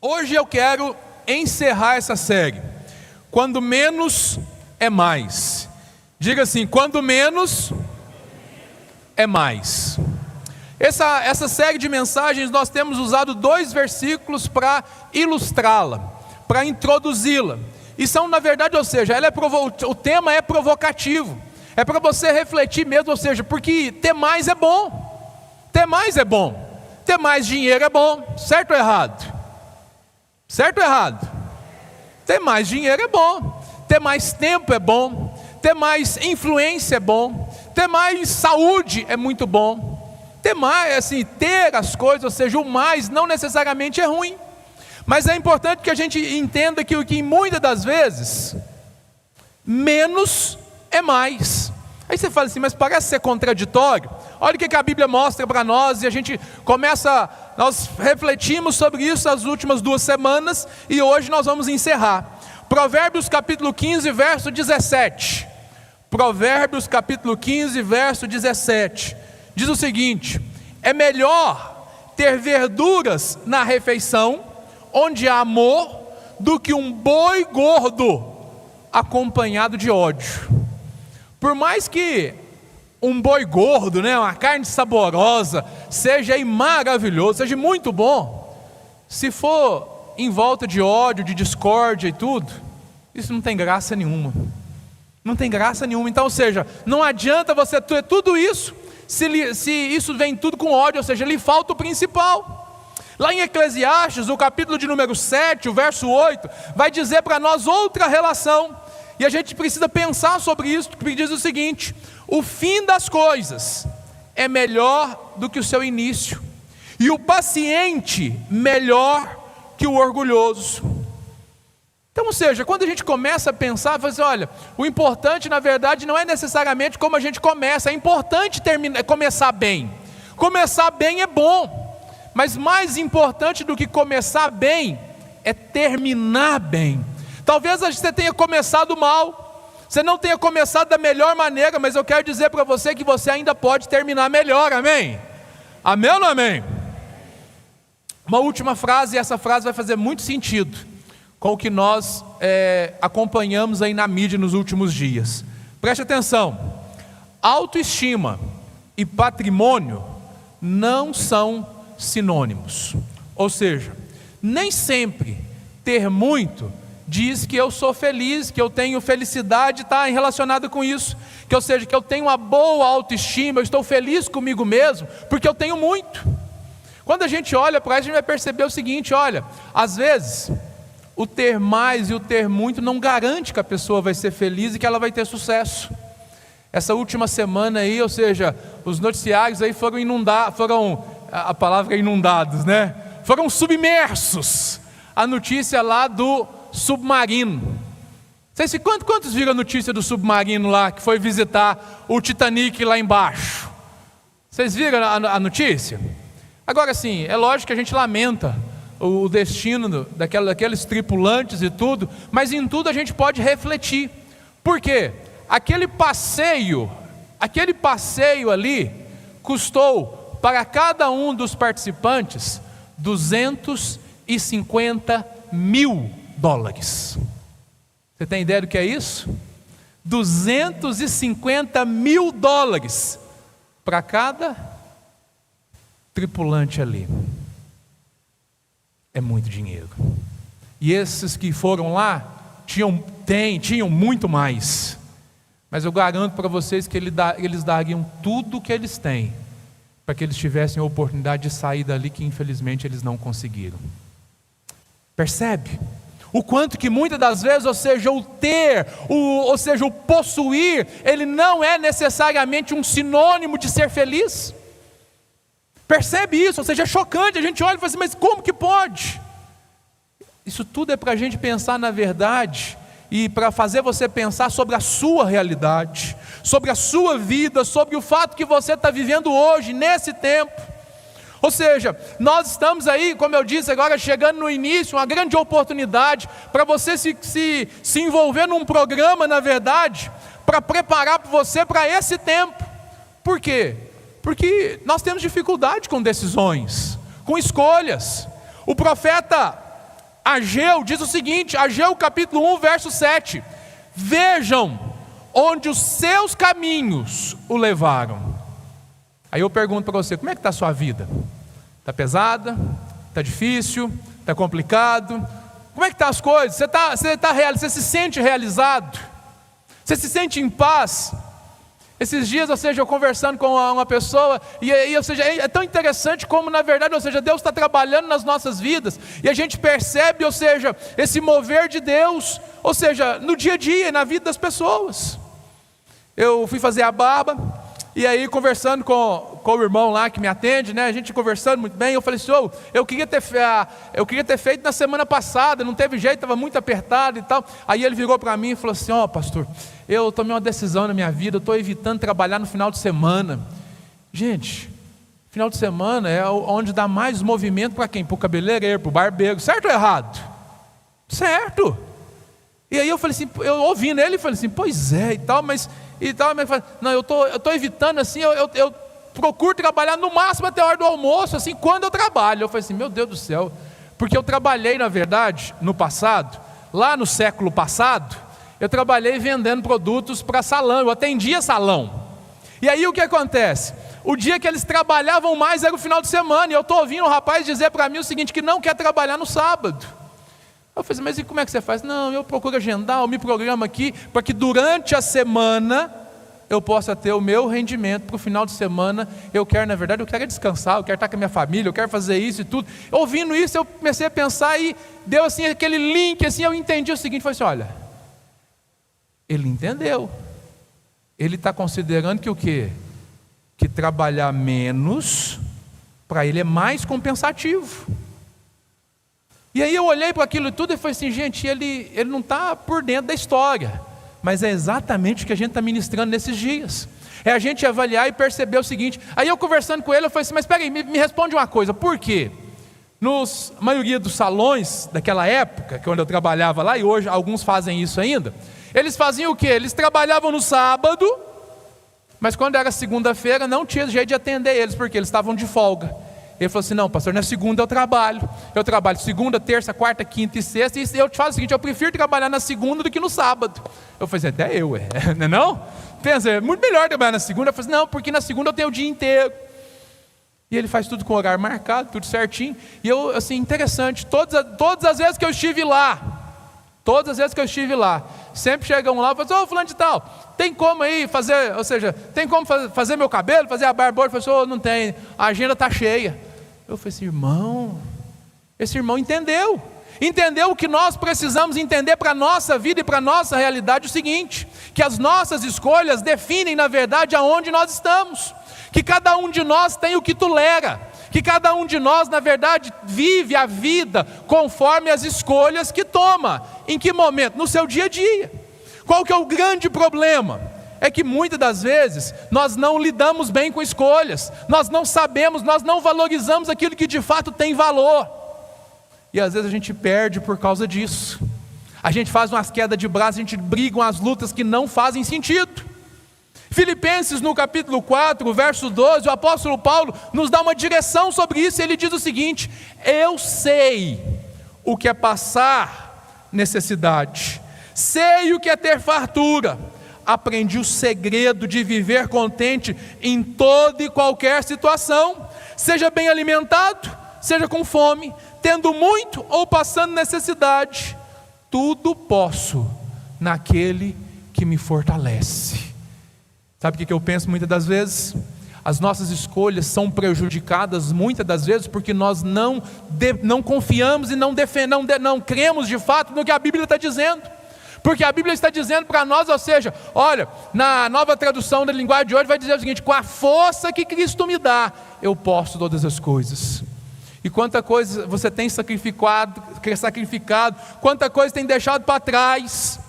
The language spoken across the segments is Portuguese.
Hoje eu quero encerrar essa série. Quando menos é mais. Diga assim: quando menos é mais. Essa série de mensagens nós temos usado 2 versículos para ilustrá-la, para introduzi-la. E são, na verdade, ou seja, o tema é provocativo. É para você refletir mesmo, ou seja, porque ter mais é bom. Ter mais é bom. Ter mais dinheiro é bom. Certo ou errado? Certo ou errado? Ter mais dinheiro é bom. Ter mais tempo é bom. Ter mais influência é bom. Ter mais saúde é muito bom. Ter mais, assim, ter as coisas, ou seja, o mais não necessariamente é ruim. Mas é importante que a gente entenda que muitas das vezes, menos é mais. Aí você fala assim, mas parece ser contraditório. Olha o que a Bíblia mostra para nós, e nós refletimos sobre isso as últimas 2 semanas, e hoje nós vamos encerrar. Provérbios capítulo 15, verso 17. Provérbios capítulo 15, verso 17. Diz o seguinte: é melhor ter verduras na refeição, onde há amor, do que um boi gordo acompanhado de ódio. Por mais que um boi gordo, uma carne saborosa, seja aí maravilhoso, seja muito bom, se for em volta de ódio, de discórdia e tudo, isso não tem graça nenhuma. Não tem graça nenhuma. Então, ou seja, não adianta você ter tudo isso, se isso vem tudo com ódio, ou seja, lhe falta o principal. Lá em Eclesiastes, o capítulo de número 7, o verso 8, vai dizer para nós outra relação. E a gente precisa pensar sobre isso, porque diz o seguinte: o fim das coisas é melhor do que o seu início, e o paciente melhor que o orgulhoso. Então, ou seja, quando a gente começa a pensar, fala assim, olha, o importante na verdade não é necessariamente como a gente começa, é importante começar bem. Começar bem é bom, mas mais importante do que começar bem é terminar bem. Talvez você tenha começado mal, você não tenha começado da melhor maneira, mas eu quero dizer para você que você ainda pode terminar melhor, amém? Amém ou não amém? Uma última frase, e essa frase vai fazer muito sentido com o que nós acompanhamos aí na mídia nos últimos dias. Preste atenção: autoestima e patrimônio não são sinônimos. Ou seja, nem sempre ter muito diz que eu sou feliz, que eu tenho felicidade, está relacionado com isso, que eu tenho uma boa autoestima, eu estou feliz comigo mesmo, porque eu tenho muito. Quando a gente olha para isso, a gente vai perceber o seguinte: olha, às vezes o ter mais e o ter muito não garante que a pessoa vai ser feliz e que ela vai ter sucesso. Essa última semana aí, ou seja, os noticiários aí a palavra é inundados, foram submersos. A notícia lá do submarino. Quantos viram a notícia do submarino lá, que foi visitar o Titanic lá embaixo? Vocês viram a notícia? Agora sim, é lógico que a gente lamenta o destino daqueles tripulantes e tudo, mas em tudo a gente pode refletir. Por quê? Aquele passeio ali custou para cada um dos participantes $250 mil. Você tem ideia do que é isso? $250 mil para cada tripulante ali. É muito dinheiro. E esses que foram lá tinham muito mais. Mas eu garanto para vocês que eles dariam tudo o que eles têm para que eles tivessem a oportunidade de sair dali, que infelizmente eles não conseguiram. Percebe? O quanto que muitas das vezes, ou seja, o possuir, ele não é necessariamente um sinônimo de ser feliz. Percebe isso? Ou seja, é chocante, a gente olha e fala assim, mas como que pode? Isso tudo é para a gente pensar na verdade, e para fazer você pensar sobre a sua realidade, sobre a sua vida, sobre o fato que você está vivendo hoje, nesse tempo. Ou seja, nós estamos aí, como eu disse agora, chegando no início, uma grande oportunidade para você se envolver num programa, na verdade, para preparar você para esse tempo. Por quê? Porque nós temos dificuldade com decisões, com escolhas. O profeta Ageu diz o seguinte, Ageu capítulo 1, verso 7: vejam onde os seus caminhos o levaram. Aí eu pergunto para você, como é que está a sua vida? Está pesada? Está difícil? Está complicado? Como é que estão as coisas? Você se sente realizado? Você se sente em paz? Esses dias, ou seja, eu conversando com uma pessoa, ou seja, é tão interessante como na verdade, ou seja, Deus está trabalhando nas nossas vidas, e a gente percebe, ou seja, esse mover de Deus, ou seja, no dia a dia, na vida das pessoas. Eu fui fazer a barba, e aí conversando com o irmão lá que me atende, né, a gente conversando muito bem, eu falei assim, eu queria ter feito na semana passada, não teve jeito, estava muito apertado e tal. Aí ele virou para mim e falou assim, pastor, eu tomei uma decisão na minha vida, eu estou evitando trabalhar no final de semana. Gente, final de semana é onde dá mais movimento para quem? Para o cabeleireiro, para o barbeiro, certo ou errado? Certo. E aí eu falei assim, eu ouvindo ele, falei assim, pois é e tal, mas não, eu estou evitando assim, eu procuro trabalhar no máximo até a hora do almoço, assim, quando eu trabalho. Eu falei assim, meu Deus do céu, porque eu trabalhei na verdade, no passado, lá no século passado, eu trabalhei vendendo produtos para salão, eu atendia salão. E aí o que acontece? O dia que eles trabalhavam mais era o final de semana, e eu estou ouvindo um rapaz dizer para mim o seguinte, que não quer trabalhar no sábado. Eu falei, mas e como é que você faz? Não, eu procuro agendar, eu me programo aqui, para que durante a semana eu possa ter o meu rendimento para o final de semana. Eu quero descansar, eu quero estar com a minha família, eu quero fazer isso e tudo. Ouvindo isso, eu comecei a pensar e deu assim aquele link, assim, eu entendi o seguinte, falei assim, olha, ele entendeu, ele está considerando que o quê? Que trabalhar menos, para ele é mais compensativo. E aí eu olhei para aquilo tudo e falei assim, gente, ele não está por dentro da história, mas é exatamente o que a gente está ministrando nesses dias. É a gente avaliar e perceber o seguinte. Aí eu conversando com ele, eu falei assim, mas espera aí, me responde uma coisa, por quê? A maioria dos salões daquela época, que onde eu trabalhava lá, e hoje alguns fazem isso ainda, eles faziam o quê? Eles trabalhavam no sábado, mas quando era segunda-feira não tinha jeito de atender eles, porque eles estavam de folga. Ele falou assim, não pastor, na segunda eu trabalho segunda, terça, quarta, quinta e sexta, e eu te falo o seguinte, eu prefiro trabalhar na segunda do que no sábado. Eu falei assim, até eu, não? Pensa, é muito melhor trabalhar na segunda. Eu falei assim, não, porque na segunda eu tenho o dia inteiro. E ele faz tudo com o horário marcado, tudo certinho. E eu, assim, interessante, todas as vezes que eu estive lá, sempre chegam lá e falam assim, fulano de tal, tem como aí fazer, ou seja, tem como fazer meu cabelo, fazer a barba hoje? Eu falei assim, não tem, a agenda está cheia. Eu falei assim, esse irmão entendeu o que nós precisamos entender para a nossa vida e para a nossa realidade, o seguinte, que as nossas escolhas definem na verdade aonde nós estamos, que cada um de nós tem o que tolera, que cada um de nós na verdade vive a vida conforme as escolhas que toma. Em que momento? No seu dia a dia. Qual que é o grande problema? É que muitas das vezes nós não lidamos bem com escolhas, nós não sabemos, nós não valorizamos aquilo que de fato tem valor, e às vezes a gente perde por causa disso. A gente faz umas quedas de braço, a gente briga umas lutas que não fazem sentido. Filipenses no capítulo 4, verso 12, o apóstolo Paulo nos dá uma direção sobre isso. Ele diz o seguinte, eu sei o que é passar necessidade, sei o que é ter fartura, aprendi o segredo de viver contente em toda e qualquer situação, seja bem alimentado, seja com fome, tendo muito ou passando necessidade, tudo posso naquele que me fortalece. Sabe o que eu penso muitas das vezes? As nossas escolhas são prejudicadas muitas das vezes porque nós não confiamos e não cremos de fato no que a Bíblia está dizendo. Porque a Bíblia está dizendo para nós, ou seja, olha, na nova tradução da linguagem de hoje vai dizer o seguinte, com a força que Cristo me dá, eu posso todas as coisas. E quanta coisa você tem sacrificado, quanta coisa tem deixado para trás,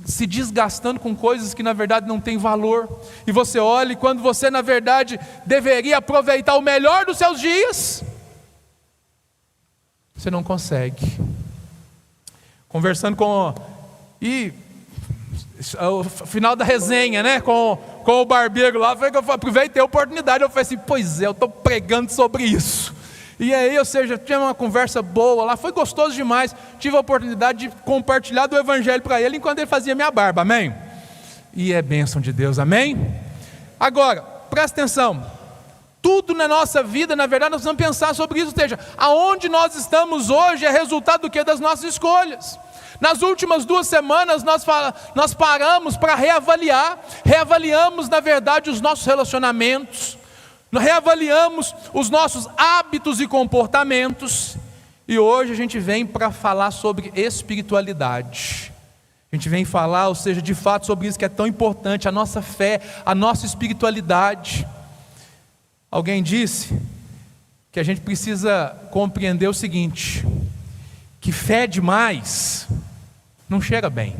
se desgastando com coisas que na verdade não tem valor, e você olha, e quando você na verdade deveria aproveitar o melhor dos seus dias, você não consegue. Conversando o final da resenha, né, com o barbeiro lá, foi que eu aproveitei a oportunidade, eu falei assim, pois é, eu estou pregando sobre isso, E aí, ou seja, tive uma conversa boa lá, foi gostoso demais. Tive a oportunidade de compartilhar do evangelho para ele enquanto ele fazia minha barba, amém? E é bênção de Deus, amém? Agora, presta atenção, tudo na nossa vida, na verdade, nós precisamos pensar sobre isso, ou seja, aonde nós estamos hoje é resultado do que? Das nossas escolhas. Nas últimas 2 semanas nós paramos para reavaliamos na verdade os nossos relacionamentos, reavaliamos os nossos hábitos e comportamentos, e hoje a gente vem para falar sobre espiritualidade. A gente vem falar, ou seja, de fato sobre isso que é tão importante, a nossa fé, a nossa espiritualidade. Alguém disse que a gente precisa compreender o seguinte, que fé demais não cheira bem.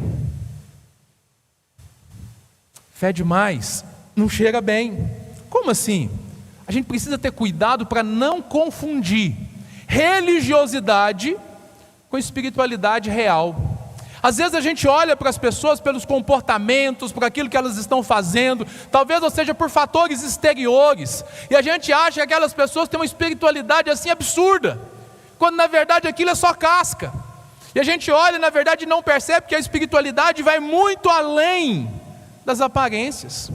Fé demais não cheira bem. Como assim? A gente precisa ter cuidado para não confundir religiosidade com espiritualidade real. Às vezes a gente olha para as pessoas pelos comportamentos, por aquilo que elas estão fazendo, talvez ou seja por fatores exteriores, e a gente acha que aquelas pessoas têm uma espiritualidade assim absurda, quando na verdade aquilo é só casca. E a gente olha, na verdade, e não percebe que a espiritualidade vai muito além das aparências.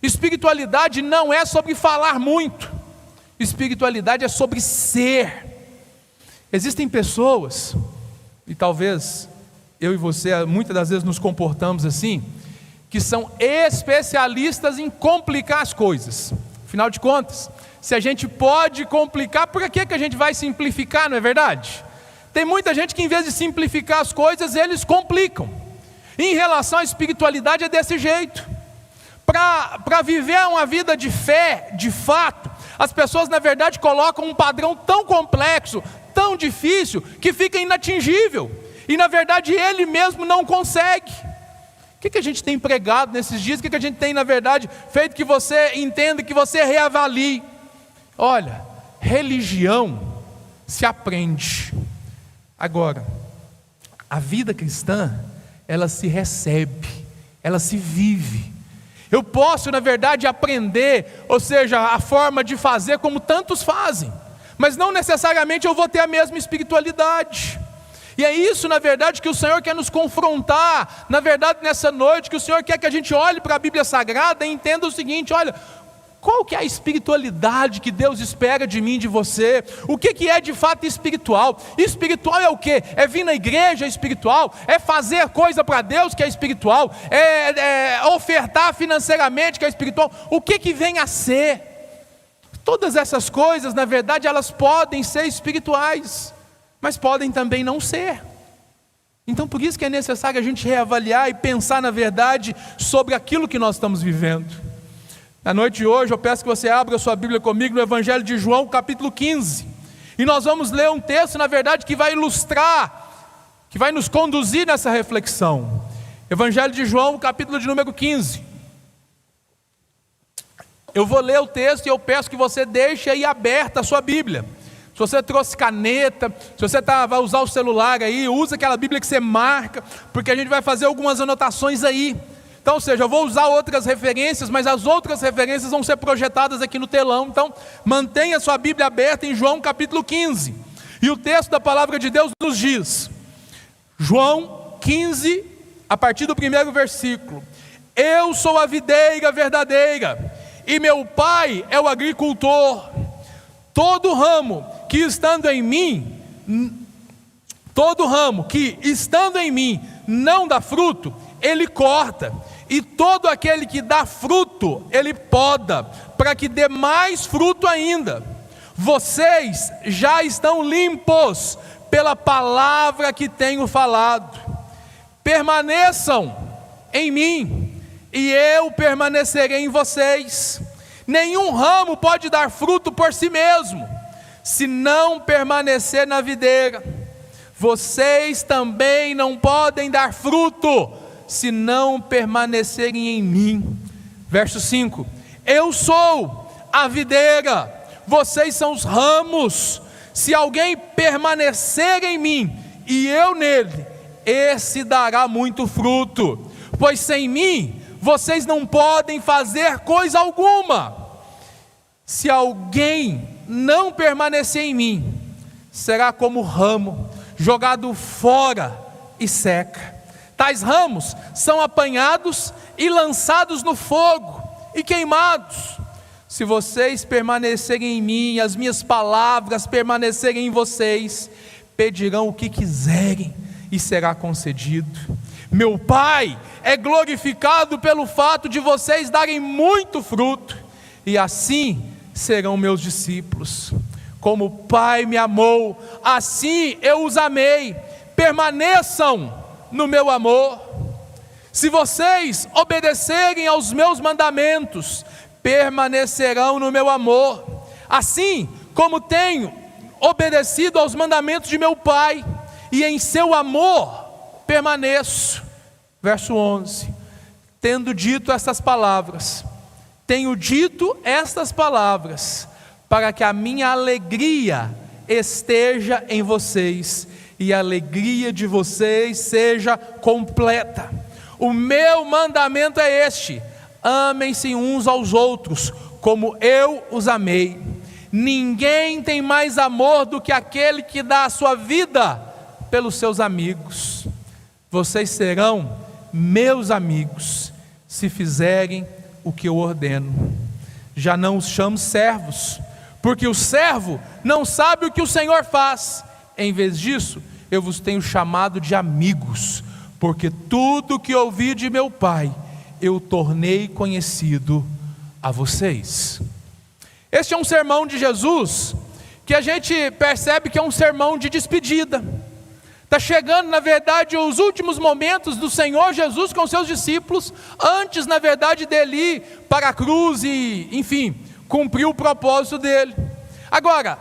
Espiritualidade não é sobre falar muito, espiritualidade é sobre ser. Existem pessoas, e talvez eu e você muitas das vezes nos comportamos assim, que são especialistas em complicar as coisas. Afinal de contas, se a gente pode complicar, por que a gente vai simplificar, não é verdade? Tem muita gente que em vez de simplificar as coisas, eles complicam. Em relação à espiritualidade é desse jeito. Para viver uma vida de fé, de fato, as pessoas na verdade colocam um padrão tão complexo, tão difícil, que fica inatingível. E na verdade ele mesmo não consegue. O que a gente tem pregado nesses dias? O que a gente tem na verdade feito que você entenda, que você reavalie? Olha, religião se aprende. Agora, a vida cristã, ela se recebe, ela se vive. Eu posso na verdade aprender, ou seja, a forma de fazer como tantos fazem, mas não necessariamente eu vou ter a mesma espiritualidade. E é isso na verdade que o Senhor quer nos confrontar, na verdade nessa noite, que o Senhor quer que a gente olhe para a Bíblia Sagrada e entenda o seguinte, olha, qual que é a espiritualidade que Deus espera de mim e de você? O que é de fato espiritual? Espiritual é o quê? É vir na igreja espiritual? É fazer coisa para Deus que é espiritual? É ofertar financeiramente que é espiritual? O que vem a ser? Todas essas coisas na verdade elas podem ser espirituais, mas podem também não ser. Então por isso que é necessário a gente reavaliar e pensar na verdade sobre aquilo que nós estamos vivendo. Na noite de hoje eu peço que você abra a sua Bíblia comigo no Evangelho de João, capítulo 15. E nós vamos ler um texto na verdade que vai ilustrar, que vai nos conduzir nessa reflexão. Evangelho de João, capítulo de número 15. Eu vou ler o texto e eu peço que você deixe aí aberta a sua Bíblia. Se você trouxe caneta, se você vai usar o celular aí, usa aquela Bíblia que você marca, porque a gente vai fazer algumas anotações aí. Então, ou seja, eu vou usar outras referências, mas as outras referências vão ser projetadas aqui no telão. Então, mantenha a sua Bíblia aberta em João capítulo 15. E o texto da palavra de Deus nos diz, João 15, a partir do primeiro versículo: Eu sou a videira verdadeira, e meu pai é o agricultor. Todo ramo que estando em mim não dá fruto, ele corta, e todo aquele que dá fruto, ele poda, para que dê mais fruto ainda. Vocês já estão limpos pela palavra que tenho falado. Permaneçam em mim, e eu permanecerei em vocês. Nenhum ramo pode dar fruto por si mesmo, se não permanecer na videira. Vocês também não podem dar fruto, se não permanecerem em mim. Verso 5: Eu sou a videira, vocês são os ramos. Se alguém permanecer em mim e eu nele, esse dará muito fruto, pois sem mim vocês não podem fazer coisa alguma. Se alguém não permanecer em mim, será como ramo jogado fora e seca. Tais ramos são apanhados e lançados no fogo e queimados. Se vocês permanecerem em mim e as minhas palavras permanecerem em vocês, pedirão o que quiserem e será concedido. Meu Pai é glorificado pelo fato de vocês darem muito fruto, e assim serão meus discípulos. Como o Pai me amou, assim eu os amei. Permaneçam no meu amor. Se vocês obedecerem aos meus mandamentos, permanecerão no meu amor, assim como tenho obedecido aos mandamentos de meu Pai, e em seu amor permaneço. Verso 11: tendo dito estas palavras, tenho dito estas palavras, para que a minha alegria esteja em vocês, e a alegria de vocês seja completa. O meu mandamento é este: amem-se uns aos outros, como eu os amei. Ninguém tem mais amor do que aquele que dá a sua vida pelos seus amigos. Vocês serão meus amigos, se fizerem o que eu ordeno. Já não os chamo servos, porque o servo não sabe o que o Senhor faz. Em vez disso, eu vos tenho chamado de amigos, porque tudo que ouvi de meu Pai, eu tornei conhecido a vocês. Este é um sermão de Jesus, que a gente percebe que é um sermão de despedida. Está chegando, na verdade, os últimos momentos do Senhor Jesus com seus discípulos, antes, na verdade, dele ir para a cruz e, enfim, cumprir o propósito dele. Agora,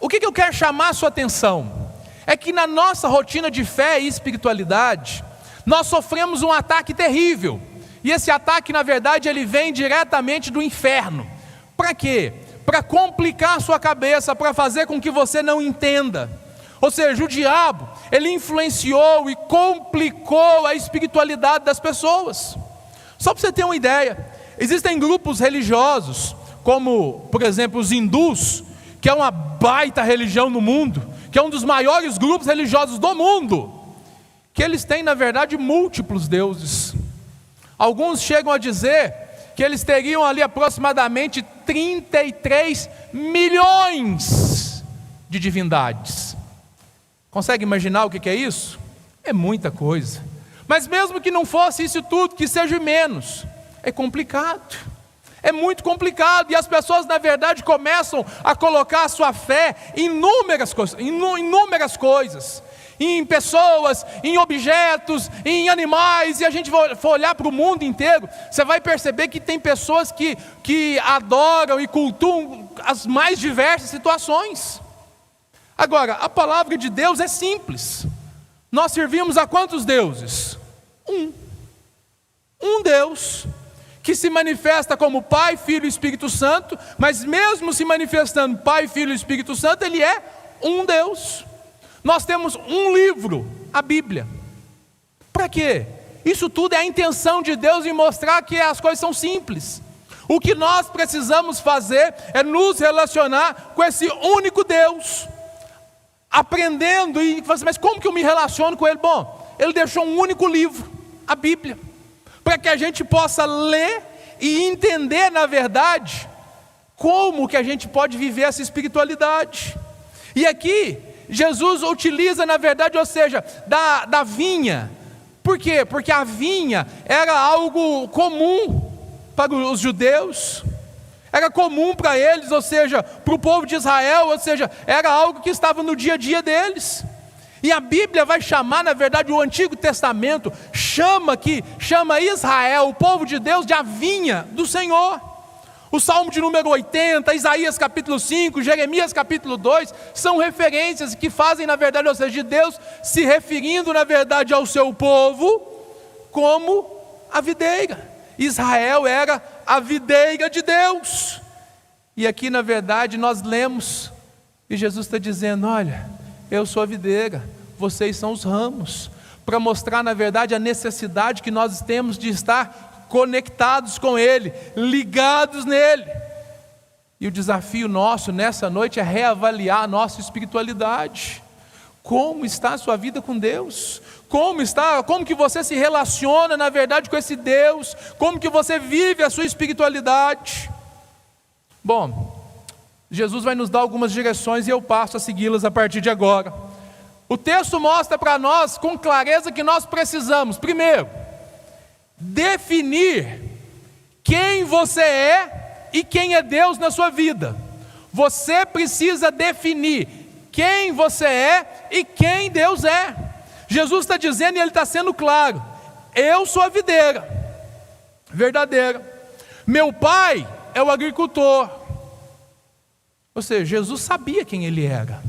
o que eu quero chamar a sua atenção, é que na nossa rotina de fé e espiritualidade, nós sofremos um ataque terrível, e esse ataque, na verdade, ele vem diretamente do inferno. Para quê? Para complicar a sua cabeça, para fazer com que você não entenda. Ou seja, o diabo, ele influenciou e complicou a espiritualidade das pessoas. Só para você ter uma ideia, existem grupos religiosos, como, por exemplo, os hindus, que é uma baita religião no mundo, que é um dos maiores grupos religiosos do mundo, que eles têm, na verdade, múltiplos deuses. Alguns chegam a dizer que eles teriam ali aproximadamente 33 milhões de divindades. Consegue imaginar o que é isso? É muita coisa. Mas mesmo que não fosse isso tudo, que seja menos, é complicado. É muito complicado, e as pessoas, na verdade, começam a colocar a sua fé em inúmeras coisas, em pessoas, em objetos, em animais. E a gente for olhar para o mundo inteiro, você vai perceber que tem pessoas que adoram e cultuam as mais diversas situações. Agora, a palavra de Deus é simples. Nós servimos a quantos deuses? Um Deus, que se manifesta como Pai, Filho e Espírito Santo, mas mesmo se manifestando Pai, Filho e Espírito Santo, Ele é um Deus. Nós temos um livro, a Bíblia. Para quê? Isso tudo é a intenção de Deus em mostrar que as coisas são simples. O que nós precisamos fazer é nos relacionar com esse único Deus, aprendendo e falar assim, mas como que eu me relaciono com Ele? Bom, Ele deixou um único livro, a Bíblia, para que a gente possa ler e entender, na verdade, como que a gente pode viver essa espiritualidade. E aqui, Jesus utiliza, na verdade, ou seja, da vinha. Por quê? Porque a vinha era algo comum para os judeus, era comum para eles, ou seja, para o povo de Israel, ou seja, era algo que estava no dia a dia deles. E a Bíblia vai chamar, na verdade, o Antigo Testamento chama Israel, o povo de Deus, de a vinha do Senhor. O Salmo de número 80, Isaías capítulo 5, Jeremias capítulo 2, são referências que fazem, na verdade, ou seja, de Deus se referindo, na verdade, ao seu povo como a videira. Israel era a videira de Deus. E aqui, na verdade, nós lemos, e Jesus está dizendo, olha, eu sou a videira, vocês são os ramos, para mostrar, na verdade, a necessidade que nós temos de estar conectados com Ele, ligados nele. E o desafio nosso nessa noite é reavaliar a nossa espiritualidade. Como está a sua vida com Deus? Como que você se relaciona na verdade com esse Deus? Como que você vive a sua espiritualidade? Bom, Jesus vai nos dar algumas direções e eu passo a segui-las a partir de agora. O texto mostra para nós com clareza que nós precisamos, primeiro, definir quem você é e quem é Deus na sua vida. Você precisa definir quem você é e quem Deus é. Jesus está dizendo e Ele está sendo claro: eu sou a videira verdadeira, meu pai é o agricultor. Ou seja, Jesus sabia quem Ele era,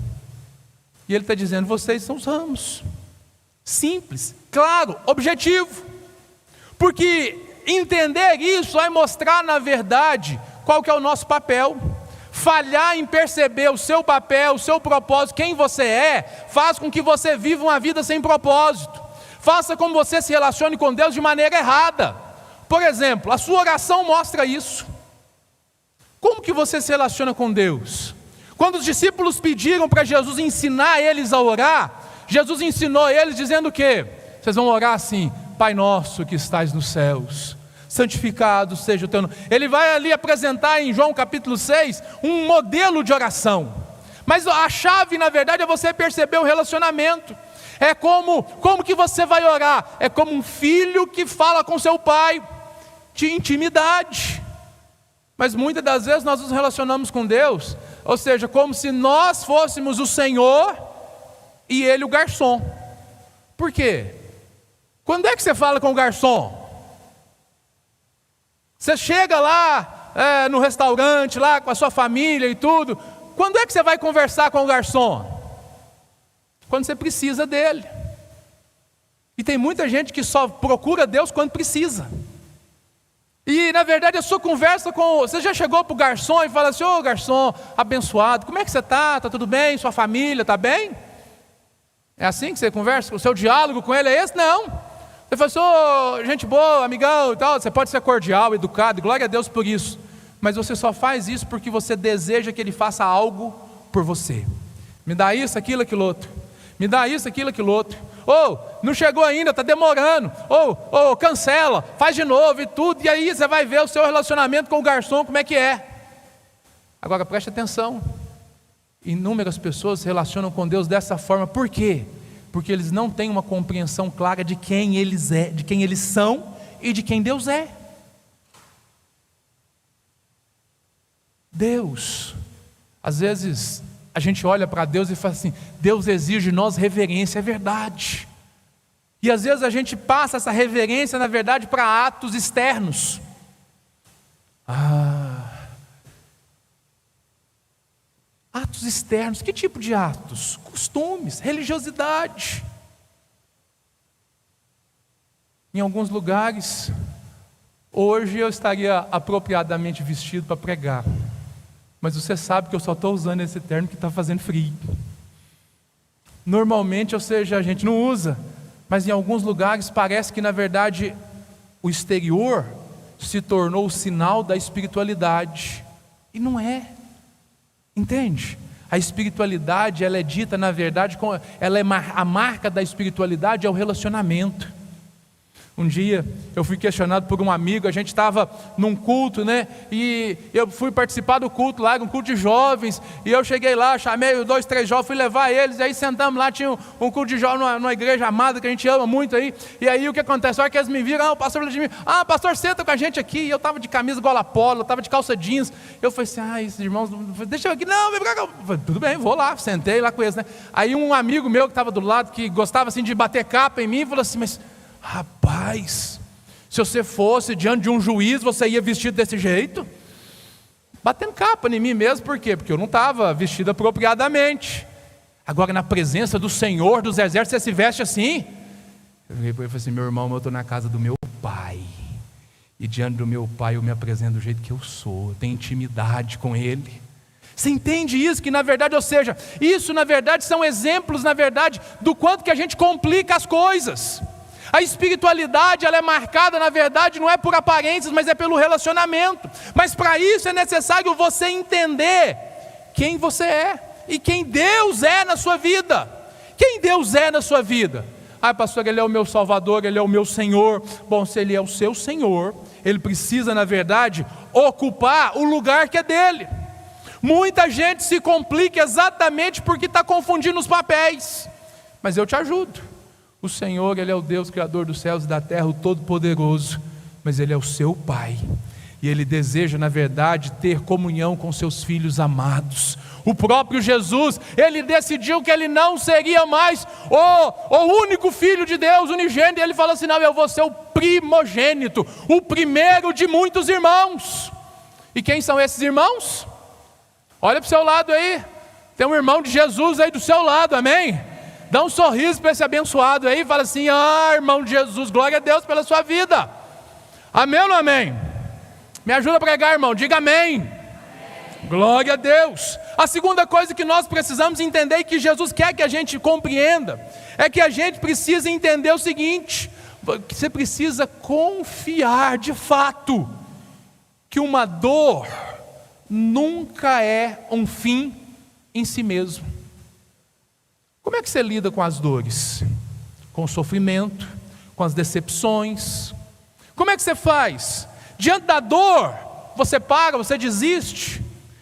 e Ele está dizendo: vocês são os ramos. Simples, claro, objetivo. Porque entender isso vai mostrar na verdade qual que é o nosso papel. Falhar em perceber o seu papel, o seu propósito, quem você é, faz com que você viva uma vida sem propósito. Faça com que você se relacione com Deus de maneira errada. Por exemplo, a sua oração mostra isso. Como que você se relaciona com Deus? Quando os discípulos pediram para Jesus ensinar eles a orar, Jesus ensinou eles dizendo o quê? Vocês vão orar assim: Pai nosso que estais nos céus, santificado seja o teu nome. Ele vai ali apresentar em João capítulo 6 um modelo de oração. Mas a chave na verdade é você perceber o relacionamento. É como que você vai orar? É como um filho que fala com seu pai, de intimidade. Mas muitas das vezes nós nos relacionamos com Deus, ou seja, como se nós fôssemos o Senhor e Ele o garçom. Por quê? Quando é que você fala com o garçom? Você chega lá no restaurante, lá com a sua família e tudo. Quando é que você vai conversar com o garçom? Quando você precisa dele. E tem muita gente que só procura Deus quando precisa. E na verdade a sua conversa com... Você já chegou para o garçom e fala assim: ô garçom abençoado, como é que você está? Está tudo bem? Sua família está bem? É assim que você conversa? O seu diálogo com ele é esse? Não. Você fala assim: ô gente boa, amigão e tal. Você pode ser cordial, educado, e glória a Deus por isso. Mas você só faz isso porque você deseja que ele faça algo por você. Me dá isso, aquilo, aquilo outro. Me dá isso, aquilo, aquilo outro. Não chegou ainda, está demorando. Cancela, faz de novo e tudo. E aí você vai ver o seu relacionamento com o garçom, como é que é. Agora preste atenção. Inúmeras pessoas se relacionam com Deus dessa forma. Por quê? Porque eles não têm uma compreensão clara de quem eles de quem eles são e de quem Deus é. Deus, às vezes a gente olha para Deus e fala assim: Deus exige de nós reverência, é verdade. E às vezes a gente passa essa reverência, na verdade, para atos externos. Atos externos, que tipo de atos? Costumes, religiosidade. Em alguns lugares, hoje eu estaria apropriadamente vestido para pregar. Mas você sabe que eu só estou usando esse terno que está fazendo frio. Normalmente, ou seja, a gente não usa, mas em alguns lugares parece que na verdade o exterior se tornou o sinal da espiritualidade. E não é. Entende? A espiritualidade, ela é dita na verdade, a marca da espiritualidade é o relacionamento. Um dia eu fui questionado por um amigo, a gente estava num culto, né? E eu fui participar do culto lá, um culto de jovens. E eu cheguei lá, chamei 2, 3 jovens, fui levar eles. E aí sentamos lá, tinha um culto de jovens numa igreja amada que a gente ama muito aí. E aí o que acontece? A hora que eles me viram, o pastor falou de mim: pastor, senta com a gente aqui. E eu estava de camisa gola polo, eu estava de calça jeans. Eu falei assim: esses irmãos, deixa eu aqui. Não, vem pra cá. Falei, tudo bem, vou lá. Sentei lá com eles, né? Aí um amigo meu que estava do lado, que gostava assim de bater capa em mim, falou assim: mas rapaz, se você fosse diante de um juiz, você ia vestido desse jeito? Batendo capa em mim mesmo, por quê? Porque eu não estava vestido apropriadamente. Agora na presença do Senhor dos Exércitos, você se veste assim? Eu falei assim: meu irmão, eu estou na casa do meu pai, e diante do meu pai eu me apresento do jeito que eu sou, eu tenho intimidade com ele. Você entende isso? Que na verdade, ou seja, isso na verdade são exemplos, na verdade, do quanto que a gente complica as coisas. A espiritualidade, ela é marcada, na verdade, não é por aparências, mas é pelo relacionamento. Mas para isso é necessário você entender quem você é e quem Deus é na sua vida. Quem Deus é na sua vida? Ah, pastor, Ele é o meu Salvador, Ele é o meu Senhor. Bom, se Ele é o seu Senhor, Ele precisa, na verdade, ocupar o lugar que é dele. Muita gente se complica exatamente porque está confundindo os papéis. Mas eu te ajudo. O Senhor, Ele é o Deus Criador dos céus e da terra, o Todo-Poderoso. Mas Ele é o seu Pai. E Ele deseja, na verdade, ter comunhão com seus filhos amados. O próprio Jesus, Ele decidiu que Ele não seria mais o único Filho de Deus, unigênito. E Ele falou assim, não, eu vou ser o primogênito, o primeiro de muitos irmãos. E quem são esses irmãos? Olha para o seu lado aí, tem um irmão de Jesus aí do seu lado, amém? Dá um sorriso para esse abençoado aí e fala assim, irmão de Jesus, glória a Deus pela sua vida. Amém ou não amém? Me ajuda a pregar, irmão, diga amém. Glória a Deus. A segunda coisa que nós precisamos entender e que Jesus quer que a gente compreenda é que a gente precisa entender o seguinte: que você precisa confiar de fato que uma dor nunca é um fim em si mesmo. Como é que você lida com as dores? Com o sofrimento, com as decepções. Como é que você faz? Diante da dor, você para, você desiste.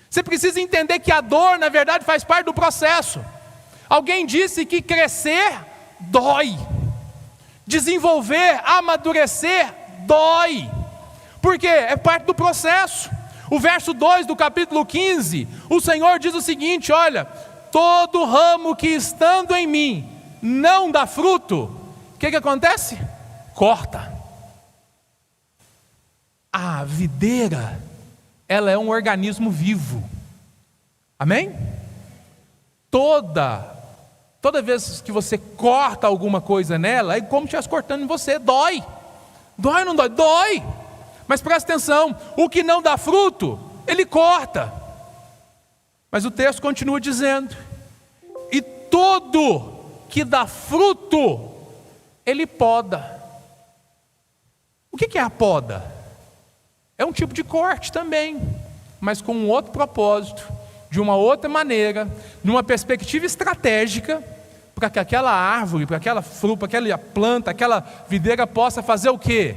Você precisa entender que a dor, na verdade, faz parte do processo. Alguém disse que crescer dói. Desenvolver, amadurecer, dói. Por quê? É parte do processo. O verso 2 do capítulo 15, o Senhor diz o seguinte, olha, todo ramo que estando em mim não dá fruto, o que acontece? Corta. A videira, ela é um organismo vivo, amém? Toda vez que você corta alguma coisa nela, é como se estivesse cortando em você, dói. Dói ou não dói? Dói. Mas presta atenção, o que não dá fruto, ele corta. Mas o texto continua dizendo, e todo que dá fruto, ele poda. O que é a poda? É um tipo de corte também, mas com um outro propósito, de uma outra maneira, numa perspectiva estratégica, para que aquela árvore, para aquela fruta, aquela planta, aquela videira possa fazer o quê?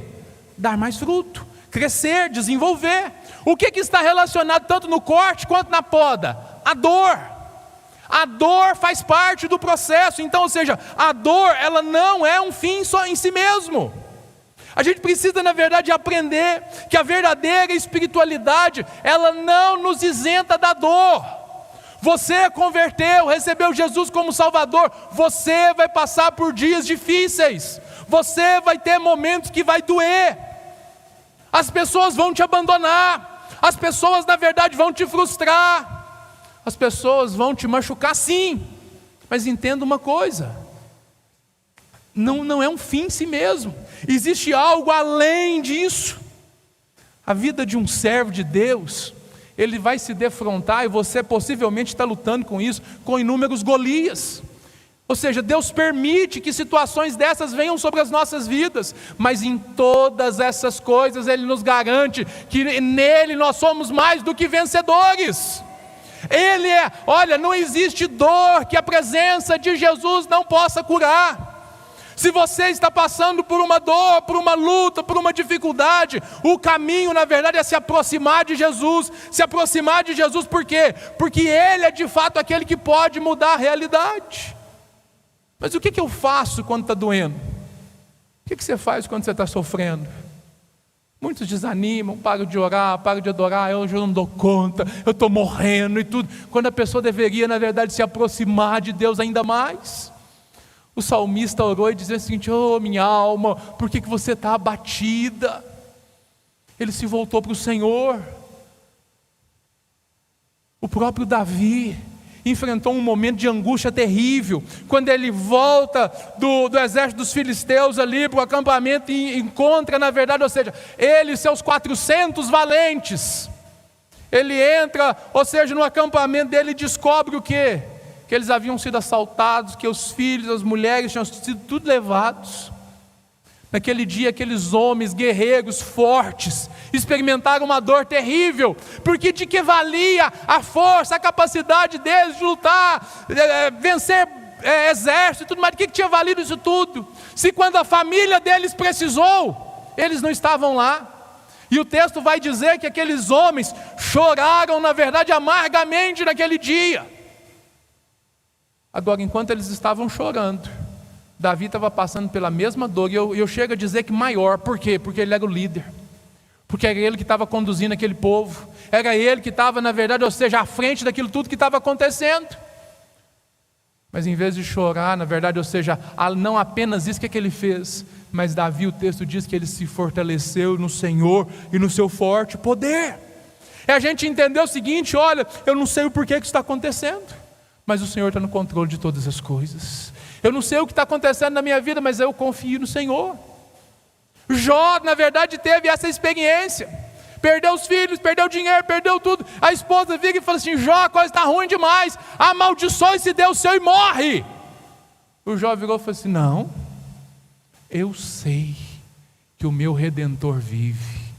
Dar mais fruto, crescer, desenvolver. O que está relacionado tanto no corte quanto na poda? A dor. A dor faz parte do processo, então, ou seja, a dor, ela não é um fim só em si mesmo. A gente precisa, na verdade, aprender que a verdadeira espiritualidade, ela não nos isenta da dor. Você converteu, recebeu Jesus como Salvador, você vai passar por dias difíceis, você vai ter momentos que vai doer, as pessoas vão te abandonar, as pessoas, na verdade, vão te frustrar, as pessoas vão te machucar, sim, mas entenda uma coisa, não é um fim em si mesmo, existe algo além disso. A vida de um servo de Deus, ele vai se defrontar, e você possivelmente está lutando com isso, com inúmeros Golias. Ou seja, Deus permite que situações dessas venham sobre as nossas vidas, mas em todas essas coisas Ele nos garante que nele nós somos mais do que vencedores. Ele olha, não existe dor que a presença de Jesus não possa curar. Se você está passando por uma dor, por uma luta, por uma dificuldade, o caminho, na verdade, é se aproximar de Jesus. Se aproximar de Jesus, por quê? Porque Ele é de fato aquele que pode mudar a realidade. Mas o que eu faço quando está doendo? O que você faz quando você está sofrendo? Muitos desanimam, param de orar, param de adorar, eu não dou conta, eu estou morrendo e tudo. Quando a pessoa deveria, na verdade, se aproximar de Deus ainda mais. O salmista orou e dizia o seguinte: oh minha alma, por que você está abatida? Ele se voltou para o Senhor. O próprio Davi enfrentou um momento de angústia terrível, quando ele volta do exército dos filisteus ali para o acampamento e encontra, na verdade, ou seja, ele e seus 400 valentes, ele entra, ou seja, no acampamento dele e descobre o quê? Que eles haviam sido assaltados, que os filhos, as mulheres tinham sido tudo levados. Naquele dia, aqueles homens guerreiros fortes experimentaram uma dor terrível, porque de que valia a força, a capacidade deles de lutar, vencer exército e tudo mais? De que tinha valido isso tudo? Se quando a família deles precisou, eles não estavam lá. E o texto vai dizer que aqueles homens choraram, na verdade, amargamente naquele dia. Agora, enquanto eles estavam chorando, Davi estava passando pela mesma dor, e eu chego a dizer que maior. Por quê? Porque ele era o líder, porque era ele que estava conduzindo aquele povo, era ele que estava, na verdade, ou seja, à frente daquilo tudo que estava acontecendo. Mas em vez de chorar, na verdade, ou seja, não apenas isso que ele fez, mas Davi, o texto diz que ele se fortaleceu no Senhor e no seu forte poder. É a gente entender o seguinte: olha, eu não sei o porquê que isso está acontecendo, mas o Senhor está no controle de todas as coisas. Eu não sei o que está acontecendo na minha vida, mas eu confio no Senhor. Jó, na verdade, teve essa experiência. Perdeu os filhos, perdeu o dinheiro, perdeu tudo. A esposa vira e fala assim: Jó, a coisa está ruim demais, amaldiçoe esse Deus seu e morre. O Jó virou e falou assim: não, eu sei que o meu Redentor vive,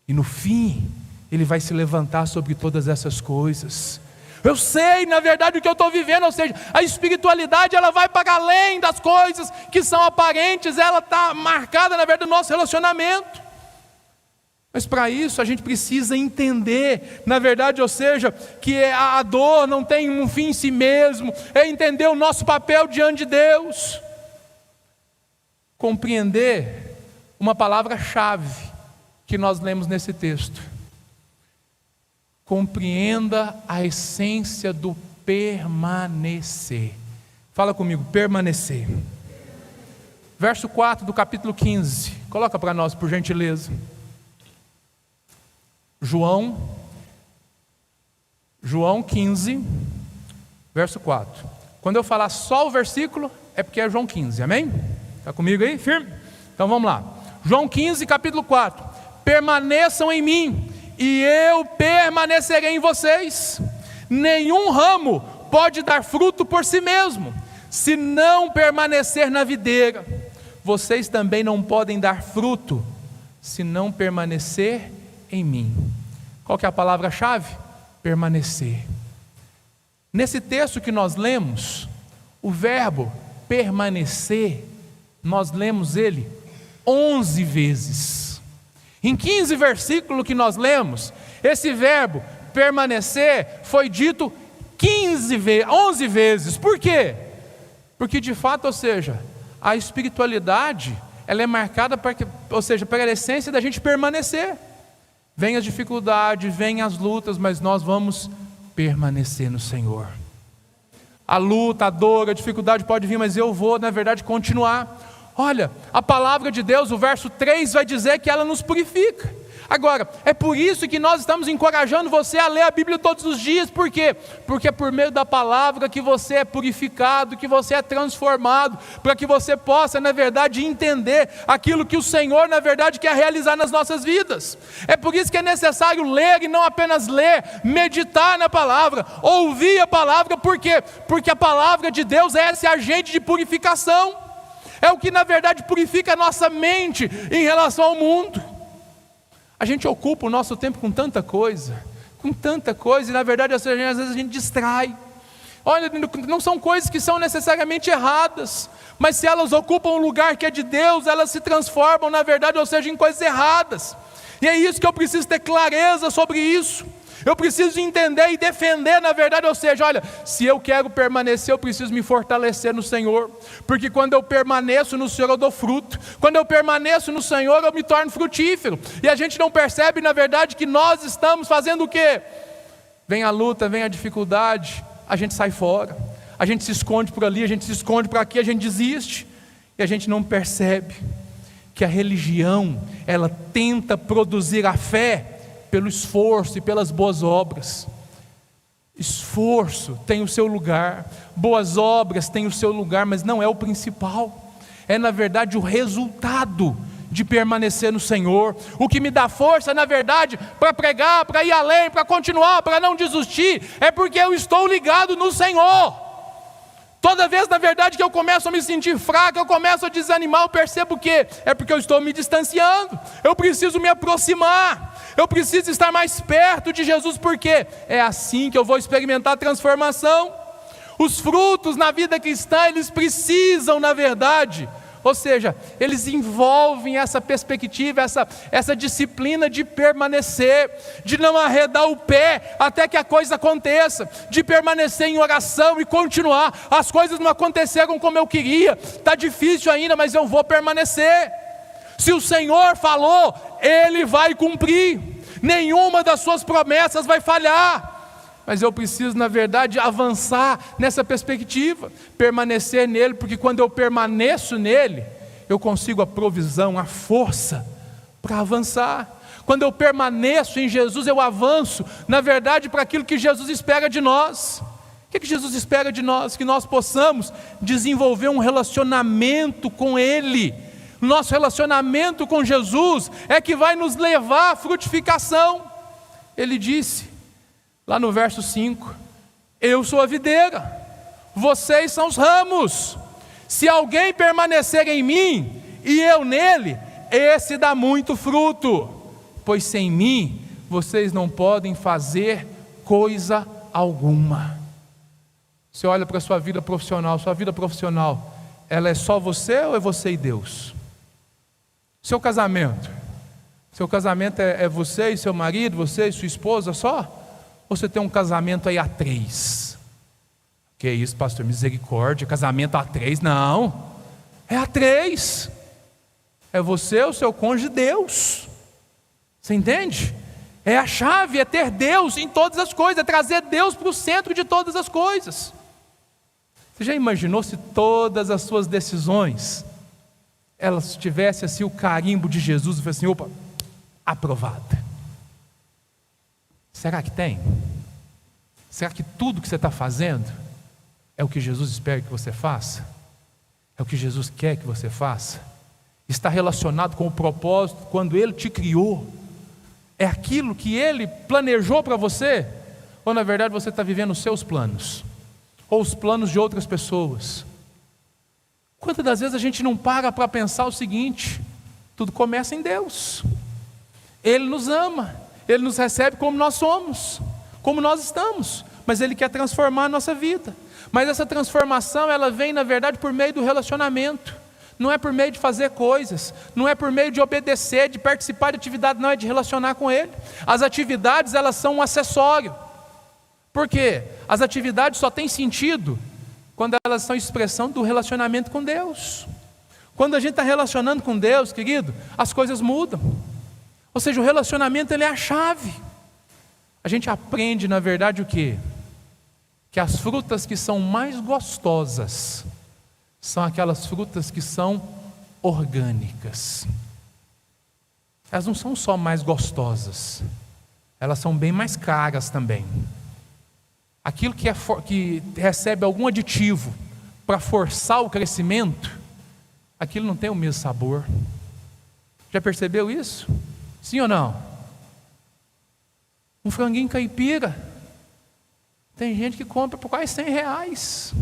e no fim ele vai se levantar sobre todas essas coisas. Eu sei, na verdade, o que eu estou vivendo. Ou seja, a espiritualidade, ela vai para além das coisas que são aparentes. Ela está marcada, na verdade, no nosso relacionamento. Mas para isso a gente precisa entender, na verdade, ou seja, que a dor não tem um fim em si mesmo. É entender o nosso papel diante de Deus. Compreender uma palavra-chave que nós lemos nesse texto. Compreenda a essência do permanecer. Fala comigo, permanecer. Verso 4 do capítulo 15. Coloca para nós, por gentileza. João 15, verso 4. Quando eu falar só o versículo, é porque é João 15, amém? Está comigo aí? Firme? Então vamos lá. João 15, capítulo 4. Permaneçam em mim, e eu permanecerei em vocês. Nenhum ramo pode dar fruto por si mesmo, se não permanecer na videira. Vocês também não podem dar fruto, se não permanecer em mim. Qual que é a palavra-chave? Permanecer. Nesse texto que nós lemos, o verbo permanecer, nós lemos ele 11 vezes. Em 15 versículos que nós lemos, esse verbo permanecer foi dito 11 vezes. Por quê? Porque de fato, ou seja, a espiritualidade, ela é marcada pela essência da gente permanecer. Vem as dificuldades, vem as lutas, mas nós vamos permanecer no Senhor. A luta, a dor, a dificuldade pode vir, mas eu vou, na verdade, continuar. Olha, a palavra de Deus, o verso 3 vai dizer que ela nos purifica. Agora, é por isso que nós estamos encorajando você a ler a Bíblia todos os dias. Por quê? Porque é por meio da palavra que você é purificado, que você é transformado, para que você possa, na verdade, entender aquilo que o Senhor, na verdade, quer realizar nas nossas vidas. É por isso que é necessário ler, e não apenas ler, meditar na palavra, ouvir a palavra. Por quê? Porque a palavra de Deus é esse agente de purificação. É o que, na verdade, purifica a nossa mente em relação ao mundo. A gente ocupa o nosso tempo com tanta coisa, e na verdade, às vezes a gente distrai. Olha, não são coisas que são necessariamente erradas, mas se elas ocupam um lugar que é de Deus, elas se transformam, na verdade, ou seja, em coisas erradas. E é isso que eu preciso ter clareza sobre isso. Eu preciso entender e defender, na verdade, ou seja, olha, se eu quero permanecer, eu preciso me fortalecer no Senhor, porque quando eu permaneço no Senhor, eu dou fruto. Quando eu permaneço no Senhor, eu me torno frutífero. E a gente não percebe, na verdade, que nós estamos fazendo o quê? Vem a luta, vem a dificuldade, a gente sai fora, a gente se esconde por ali, a gente se esconde por aqui, a gente desiste, e a gente não percebe que a religião, ela tenta produzir a fé pelo esforço e pelas boas obras. Esforço tem o seu lugar, boas obras têm o seu lugar, mas não é o principal. É, na verdade, o resultado de permanecer no Senhor. O que me dá força, na verdade, para pregar, para ir além, para continuar, para não desistir, é porque eu estou ligado no Senhor. Toda vez, na verdade, que eu começo a me sentir fraco, eu começo a desanimar, eu percebo que é porque eu estou me distanciando. Eu preciso me aproximar, eu preciso estar mais perto de Jesus, porque é assim que eu vou experimentar a transformação. Os frutos na vida cristã, eles precisam, na verdade, ou seja, eles envolvem essa perspectiva, essa disciplina de permanecer, de não arredar o pé até que a coisa aconteça, de permanecer em oração e continuar. As coisas não aconteceram como eu queria, está difícil ainda, mas eu vou permanecer. Se o Senhor falou, Ele vai cumprir, nenhuma das suas promessas vai falhar. Mas eu preciso, na verdade, avançar nessa perspectiva, permanecer nele, porque quando eu permaneço nele, eu consigo a provisão, a força para avançar. Quando eu permaneço em Jesus, eu avanço, na verdade, para aquilo que Jesus espera de nós. O que Jesus espera de nós? Que nós possamos desenvolver um relacionamento com Ele. Nosso relacionamento com Jesus é que vai nos levar à frutificação. Ele disse, lá no verso 5, eu sou a videira, vocês são os ramos. Se alguém permanecer em mim e eu nele, esse dá muito fruto, pois sem mim vocês não podem fazer coisa alguma. Você olha para a sua vida profissional, ela é só você ou é você e Deus? Seu casamento é você e seu marido, você e sua esposa só? Ou você tem um casamento aí a 3? Que isso, pastor? Misericórdia, casamento a 3? Não, é a 3. É você, o seu cônjuge, Deus. Você entende? É a chave, é ter Deus em todas as coisas, é trazer Deus para o centro de todas as coisas. Você já imaginou se todas as suas decisões, elas tivessem assim o carimbo de Jesus, e fosse assim, opa, aprovada? Será que tem? Será que tudo que você está fazendo é o que Jesus espera que você faça? É o que Jesus quer que você faça? Está relacionado com o propósito quando Ele te criou? É aquilo que Ele planejou para você? Ou na verdade você está vivendo os seus planos? Ou os planos de outras pessoas? Quantas das vezes a gente não para pensar o seguinte: tudo começa em Deus. Ele nos ama, Ele nos recebe como nós somos, como nós estamos, mas Ele quer transformar a nossa vida. Mas essa transformação, ela vem na verdade por meio do relacionamento. Não é por meio de fazer coisas, não é por meio de obedecer, de participar de atividade, não, é de relacionar com Ele. As atividades, elas são um acessório. Por quê? As atividades só têm sentido quando elas são expressão do relacionamento com Deus. Quando a gente está relacionando com Deus, querido, as coisas mudam. Ou seja, o relacionamento, ele é a chave. A gente aprende, na verdade, o quê? Que as frutas que são mais gostosas são aquelas frutas que são orgânicas. Elas não são só mais gostosas, elas são bem mais caras também. Aquilo que recebe algum aditivo para forçar o crescimento, aquilo não tem o mesmo sabor. Já percebeu isso? Sim ou não? Um franguinho caipira, tem gente que compra por quase R$100,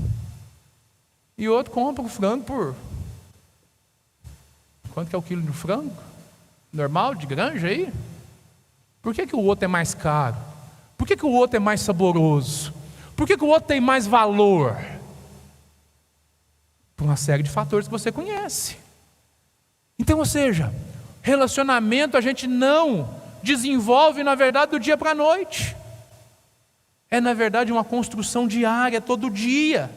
e outro compra o frango por... Quanto que é o quilo de frango? Normal, de granja aí? Por que o outro é mais caro? Por que o outro é mais saboroso? Por que o outro tem mais valor? Por uma série de fatores que você conhece. Então, ou seja, relacionamento a gente não desenvolve, na verdade, do dia para a noite. É, na verdade, uma construção diária, todo dia.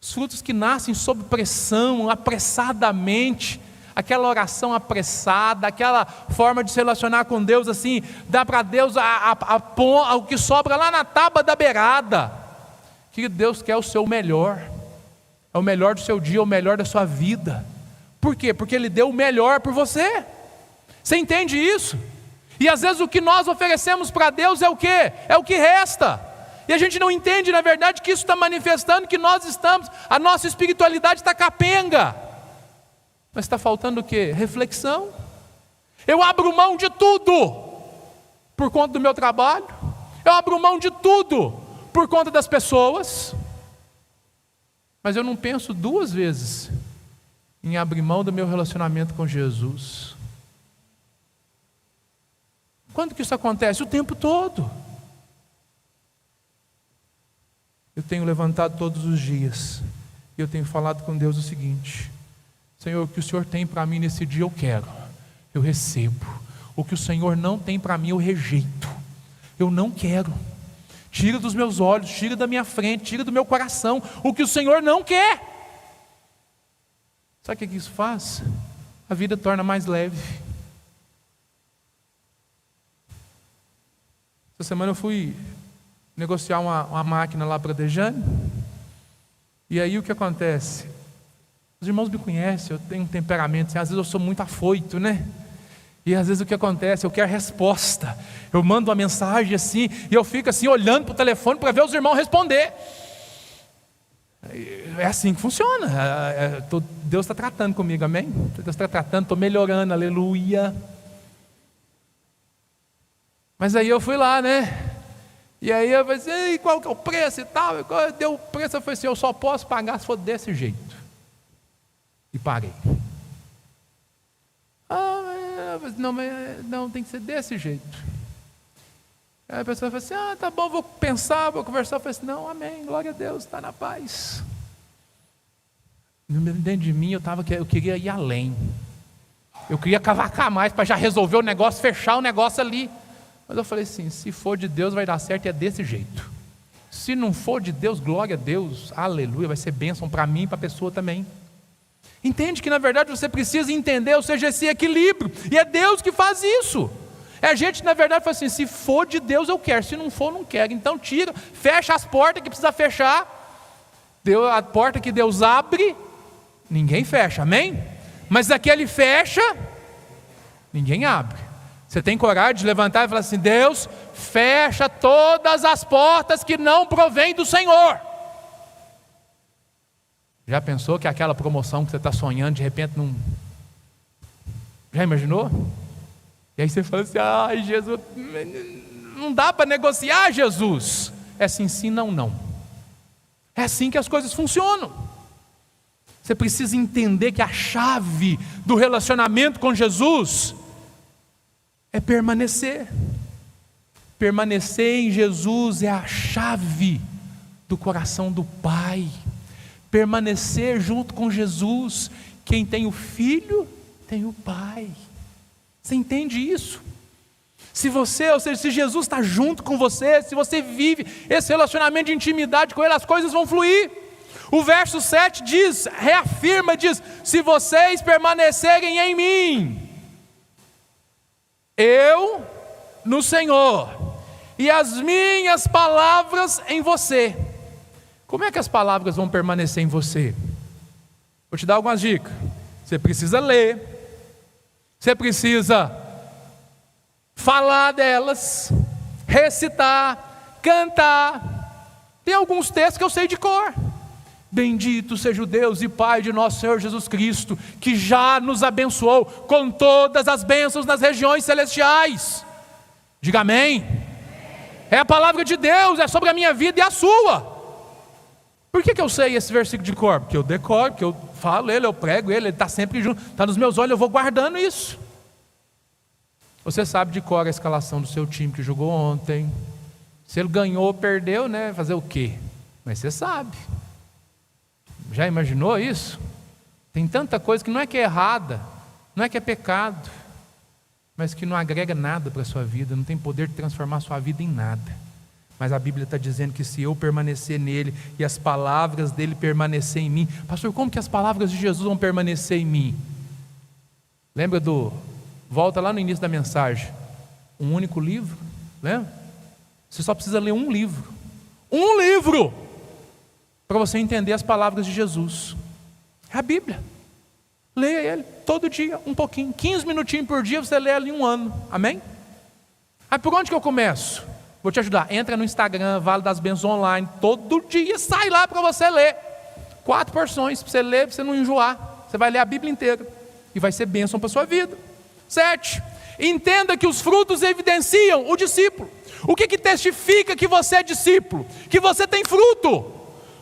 Os frutos que nascem sob pressão, apressadamente, aquela oração apressada, aquela forma de se relacionar com Deus assim, dá para Deus o que sobra lá na tábua da beirada. Que Deus quer o seu melhor, é o melhor do seu dia, é o melhor da sua vida. Por quê? Porque Ele deu o melhor por você. Você entende isso? E às vezes o que nós oferecemos para Deus é o quê? É o que resta. E a gente não entende, na verdade, que isso está manifestando que nós estamos, a nossa espiritualidade está capenga. Mas está faltando o quê? Reflexão. Eu abro mão de tudo por conta do meu trabalho. Eu abro mão de tudo por conta das pessoas. mas eu não penso duas vezes em abrir mão do meu relacionamento com Jesus. Quando que isso acontece? O tempo todo. Eu tenho levantado todos os dias e eu tenho falado com Deus o seguinte: Senhor, o que o Senhor tem para mim nesse dia eu quero, eu recebo. O que o Senhor não tem para mim eu rejeito, eu não quero. Tira dos meus olhos, tira da minha frente, tira do meu coração o que o Senhor não quer. Sabe o que isso faz? A vida torna mais leve. Essa semana eu fui negociar uma máquina lá para a Dejane. E aí o que acontece? Os irmãos me conhecem, eu tenho um temperamento assim, às vezes eu sou muito afoito, né? E às vezes o que acontece? Eu quero resposta. Eu mando uma mensagem assim, e eu fico assim olhando para o telefone para ver os irmãos responder. É assim que funciona. Deus está tratando comigo, amém? Deus está tratando, estou melhorando, aleluia. Mas aí eu fui lá, né? E aí eu falei assim, qual que é o preço e tal? Deu o preço, eu falei assim, eu só posso pagar se for desse jeito. E paguei. Não, tem que ser desse jeito. Aí a pessoa falou assim, tá bom, vou pensar, vou conversar. Eu falei assim, não, amém, glória a Deus, está na paz. Dentro de mim eu queria ir além. Eu queria cavacar mais para já resolver o negócio, fechar o negócio ali. Mas eu falei assim, se for de Deus vai dar certo e é desse jeito. Se não for de Deus, glória a Deus, aleluia, vai ser bênção para mim e para a pessoa também. Entende que na verdade você precisa entender, ou seja, esse equilíbrio, e é Deus que faz isso. A gente na verdade fala assim, se for de Deus eu quero, se não for não quero. Então tira, fecha as portas que precisa fechar. A porta que Deus abre, ninguém fecha, amém? Mas aqui ele fecha, ninguém abre. Você tem coragem de levantar e falar assim, Deus, fecha todas as portas que não provém do Senhor. Já pensou que aquela promoção que você está sonhando, de repente não... Já imaginou? E aí você fala assim, ai Jesus, não dá para negociar, Jesus. É assim, sim, não, não. É assim que as coisas funcionam. Você precisa entender que a chave do relacionamento com Jesus é permanecer. Permanecer em Jesus é a chave do coração do Pai. Permanecer junto com Jesus, quem tem o Filho, tem o Pai. Você entende isso? Se você, ou seja, se Jesus está junto com você, se você vive esse relacionamento de intimidade com Ele, as coisas vão fluir. O verso 7 diz, reafirma, diz, se vocês permanecerem em mim, eu no Senhor, e as minhas palavras em você. Como é que as palavras vão permanecer em você? Vou te dar algumas dicas. Você precisa ler, você precisa falar delas, recitar, cantar. Tem alguns textos que eu sei de cor. Bendito seja o Deus e Pai de nosso Senhor Jesus Cristo, que já nos abençoou com todas as bênçãos nas regiões celestiais. Diga amém. É a palavra de Deus, é sobre a minha vida e a sua. Por que eu sei esse versículo de cor? Porque eu decoro, porque eu falo ele, eu prego ele está sempre junto, está nos meus olhos, eu vou guardando isso. Você sabe de cor a escalação do seu time que jogou ontem. Se ele ganhou ou perdeu, né? Fazer o quê? Mas você sabe. Já imaginou isso? Tem tanta coisa que não é que é errada, não é que é pecado, mas que não agrega nada para a sua vida, não tem poder de transformar a sua vida em nada. Mas a Bíblia está dizendo que se eu permanecer nele e as palavras dele permanecer em mim, pastor, como que as palavras de Jesus vão permanecer em mim? Lembra volta lá no início da mensagem, um único livro, lembra? Você só precisa ler um livro, para você entender as palavras de Jesus. É a Bíblia. Leia ele todo dia, um pouquinho, 15 minutinhos por dia, você lê ele em um ano, amém? Aí por onde que eu começo? Vou te ajudar, entra no Instagram, Vale das Bênçãos Online, todo dia sai lá para você ler, 4 porções, para você ler, para você não enjoar, você vai ler a Bíblia inteira, e vai ser bênção para a sua vida. 7, entenda que os frutos evidenciam o discípulo. O que testifica que você é discípulo? Que você tem fruto.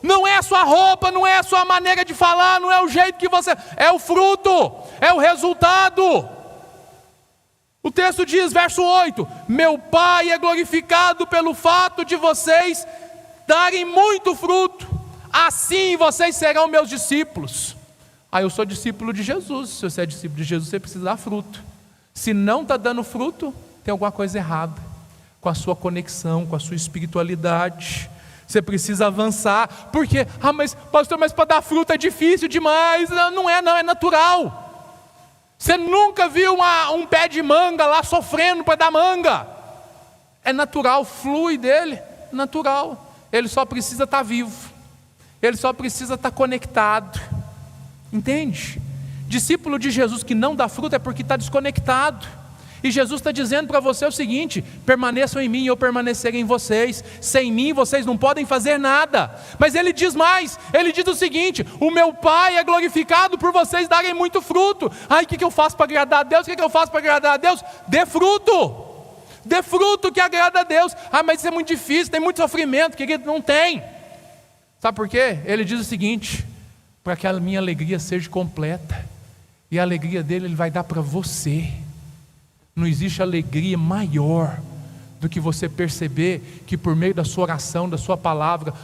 Não é a sua roupa, não é a sua maneira de falar, não é o jeito que você... É o fruto, é o resultado. O texto diz, verso 8: meu Pai é glorificado pelo fato de vocês darem muito fruto, assim vocês serão meus discípulos. Eu sou discípulo de Jesus. Se você é discípulo de Jesus, você precisa dar fruto. Se não está dando fruto, tem alguma coisa errada com a sua conexão, com a sua espiritualidade. Você precisa avançar. Por quê? Mas pastor, mas para dar fruto é difícil demais. Não, é natural. Você nunca viu um pé de manga lá sofrendo para dar manga. É natural, flui dele, natural. Ele só precisa estar vivo. Ele só precisa estar conectado. Entende? Discípulo de Jesus que não dá fruto é porque está desconectado. E Jesus está dizendo para você o seguinte: permaneçam em mim e eu permanecerei em vocês. Sem mim vocês não podem fazer nada. Mas ele diz mais, ele diz o seguinte: o meu Pai é glorificado por vocês darem muito fruto. O que eu faço para agradar a Deus? O que eu faço para agradar a Deus? Dê fruto. Dê fruto que agrada a Deus. Mas isso é muito difícil, tem muito sofrimento. Querido, não tem. Sabe por quê? Ele diz o seguinte: para que a minha alegria seja completa. E a alegria dele ele vai dar para você. Não existe alegria maior do que você perceber que por meio da sua oração, da sua palavra,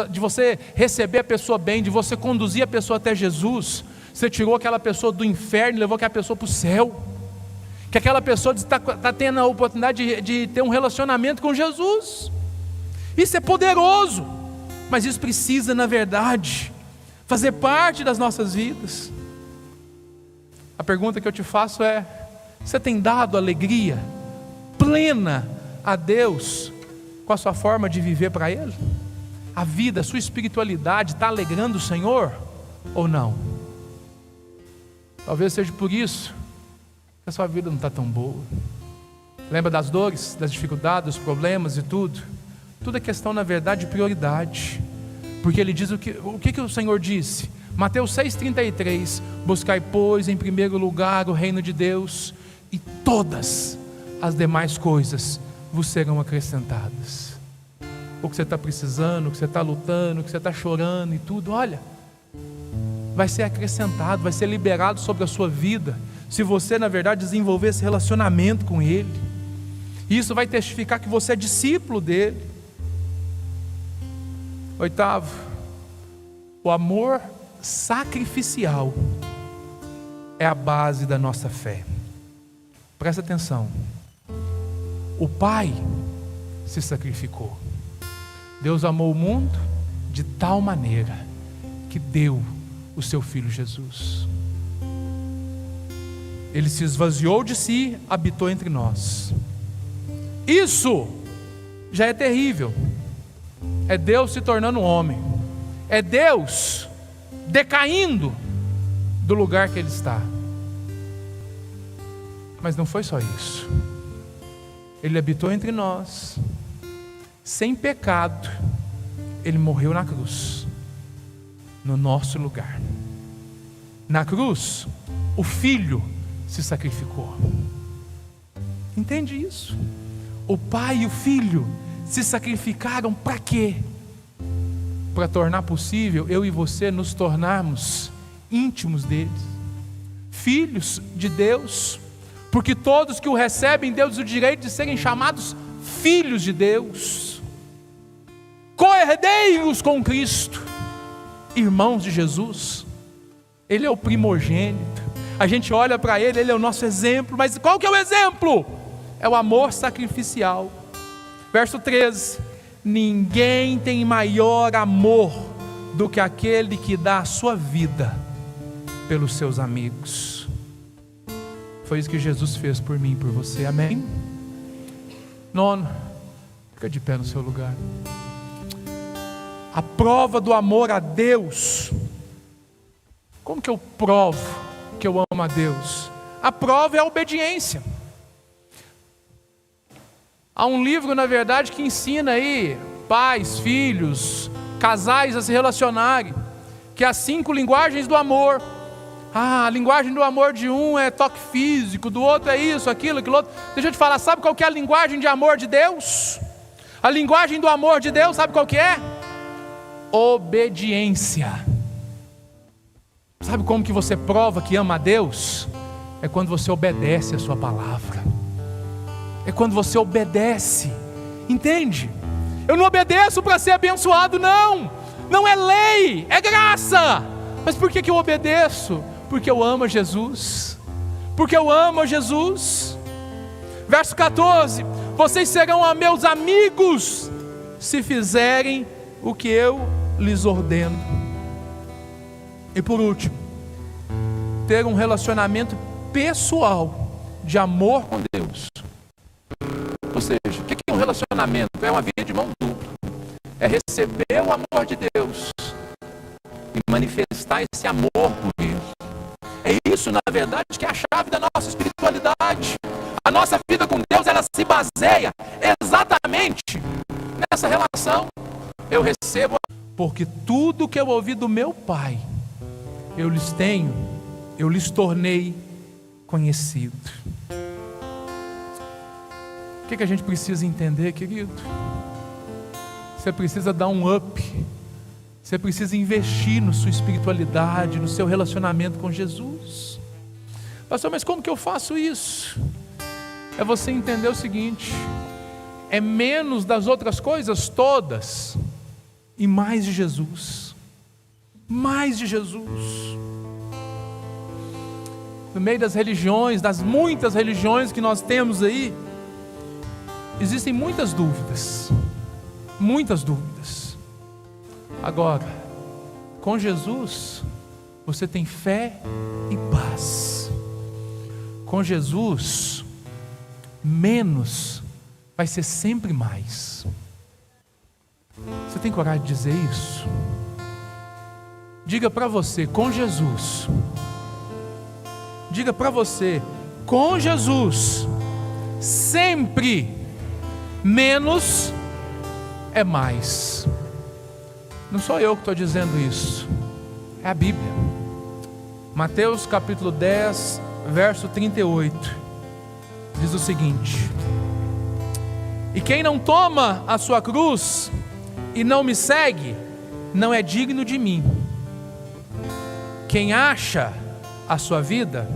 de você receber a pessoa bem, de você conduzir a pessoa até Jesus, você tirou aquela pessoa do inferno e levou aquela pessoa para o céu. Que aquela pessoa está tendo a oportunidade de ter um relacionamento com Jesus. Isso é poderoso, mas isso precisa, na verdade, fazer parte das nossas vidas. A pergunta que eu te faço é: você tem dado alegria plena a Deus com a sua forma de viver para Ele? A vida, a sua espiritualidade está alegrando o Senhor ou não? Talvez seja por isso que a sua vida não está tão boa. Lembra das dores, das dificuldades, dos problemas e tudo? Tudo é questão, na verdade, de prioridade. Porque Ele diz o que o Senhor disse? Mateus 6,33: buscai, pois, em primeiro lugar o reino de Deus, e todas as demais coisas vos serão acrescentadas. O que você está precisando, o que você está lutando, o que você está chorando e tudo, olha, vai ser acrescentado, vai ser liberado sobre a sua vida, se você, na verdade, desenvolver esse relacionamento com Ele. E isso vai testificar que você é discípulo dEle. Oitavo, o amor sacrificial é a base da nossa fé. Presta atenção. O Pai se sacrificou. Deus amou o mundo de tal maneira que deu o seu Filho Jesus. Ele se esvaziou de si, habitou entre nós. Isso já é terrível. É Deus se tornando homem. É Deus decaindo do lugar que Ele está. Mas não foi só isso. Ele habitou entre nós, sem pecado. Ele morreu na cruz, no nosso lugar. Na cruz, o Filho se sacrificou. Entende isso? O Pai e o Filho se sacrificaram para quê? Para tornar possível eu e você nos tornarmos íntimos deles, filhos de Deus. Porque todos que o recebem, Deus o direito de serem chamados filhos de Deus, co-herdeiros com Cristo, irmãos de Jesus. Ele é o primogênito. A gente olha para Ele, Ele é o nosso exemplo. Mas qual que é o exemplo? É o amor sacrificial. Verso 13: ninguém tem maior amor do que aquele que dá a sua vida pelos seus amigos. Foi isso que Jesus fez por mim e por você, amém? Nono, fica de pé no seu lugar. A prova do amor a Deus. Como que eu provo que eu amo a Deus? A prova é a obediência. Há um livro, na verdade, que ensina aí pais, filhos, casais a se relacionarem, que é as 5 linguagens do amor. A linguagem do amor de um é toque físico, do outro é isso, aquilo, aquilo outro. Deixa eu te falar, sabe qual que é a linguagem de amor de Deus? A linguagem do amor de Deus, sabe qual que é? obediência. Sabe como que você prova que ama a Deus? É quando você obedece a sua palavra. É quando você obedece. Entende? Eu não obedeço para ser abençoado, não. Não é lei, é graça. Mas por que eu obedeço? Porque eu amo a Jesus. Porque eu amo a Jesus. Verso 14: vocês serão meus amigos se fizerem o que eu lhes ordeno. E por último, ter um relacionamento pessoal de amor com Deus. Ou seja, o que é um relacionamento? É uma via de mão dupla. É receber o amor de Deus e manifestar esse amor por Ele. É isso, na verdade, que é a chave da nossa espiritualidade. A nossa vida com Deus, ela se baseia exatamente nessa relação. Eu recebo, porque tudo que eu ouvi do meu Pai, eu lhes tornei conhecido. O que a gente precisa entender, querido? Você precisa dar um up. Você precisa investir na sua espiritualidade, no seu relacionamento com Jesus. Pastor, mas como que eu faço isso? É você entender o seguinte: é menos das outras coisas todas e mais de Jesus. Mais de Jesus. No meio das religiões, das muitas religiões que nós temos aí, existem muitas dúvidas. Muitas dúvidas. Agora, com Jesus, você tem fé e paz. Com Jesus, menos vai ser sempre mais. Você tem coragem de dizer isso? Diga para você, com Jesus. Diga para você, com Jesus, sempre menos é mais. Não sou eu que estou dizendo isso, é a Bíblia. Mateus capítulo 10, verso 38, diz o seguinte: e quem não toma a sua cruz e não me segue, não é digno de mim. Quem acha a sua vida,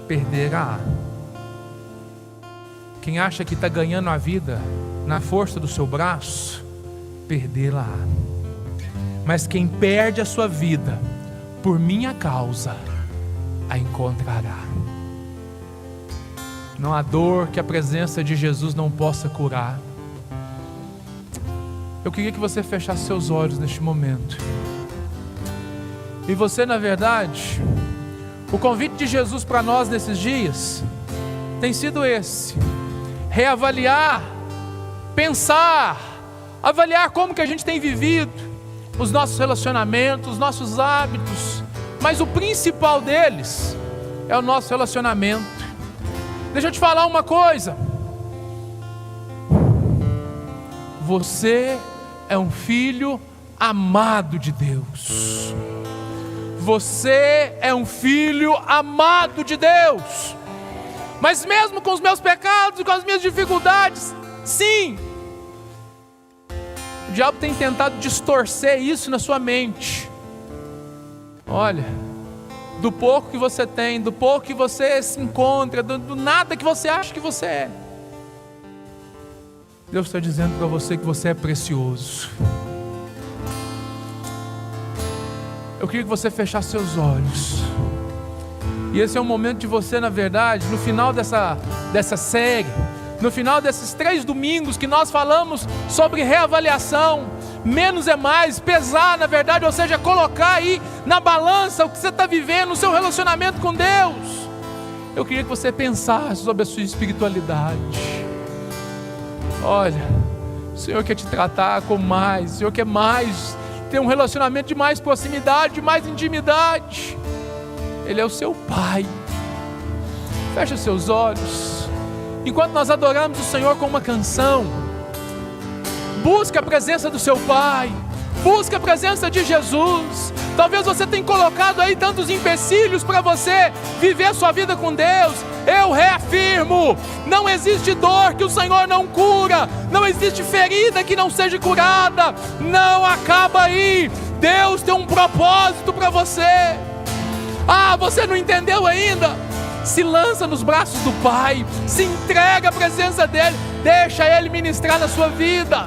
perderá. Quem acha que está ganhando a vida na força do seu braço, perderá. Mas quem perde a sua vida por minha causa, a encontrará. Não há dor que a presença de Jesus não possa curar. Eu queria que você fechasse seus olhos neste momento. E você, na verdade, o convite de Jesus para nós nesses dias tem sido esse: reavaliar, pensar, avaliar como que a gente tem vivido os nossos relacionamentos, os nossos hábitos, mas o principal deles é o nosso relacionamento. Deixa eu te falar uma coisa: você é um filho amado de Deus. Você é um filho amado de Deus. Mas mesmo com os meus pecados e com as minhas dificuldades, sim, o diabo tem tentado distorcer isso na sua mente. Olha, do pouco que você tem, do pouco que você se encontra, do nada que você acha que você é, Deus está dizendo para você que você é precioso. Eu queria que você fechasse seus olhos. E esse é o momento de você, na verdade, no final dessa série, no final desses 3 domingos que nós falamos sobre reavaliação, menos é mais, pesar, na verdade, ou seja, colocar aí na balança o que você está vivendo, o seu relacionamento com Deus. Eu queria que você pensasse sobre a sua espiritualidade. Olha, o Senhor quer te tratar com mais, o Senhor quer mais, ter um relacionamento de mais proximidade, de mais intimidade. Ele é o seu Pai. Fecha seus olhos. Enquanto nós adoramos o Senhor com uma canção, busque a presença do seu Pai, Busque a presença de Jesus. Talvez você tenha colocado aí tantos empecilhos para você viver a sua vida com Deus. Eu reafirmo: não existe dor que o Senhor não cura, não existe ferida que não seja curada. Não acaba aí. Deus tem um propósito para você. Você não entendeu ainda? Se lança nos braços do Pai, se entrega à presença dEle, deixa Ele ministrar na sua vida.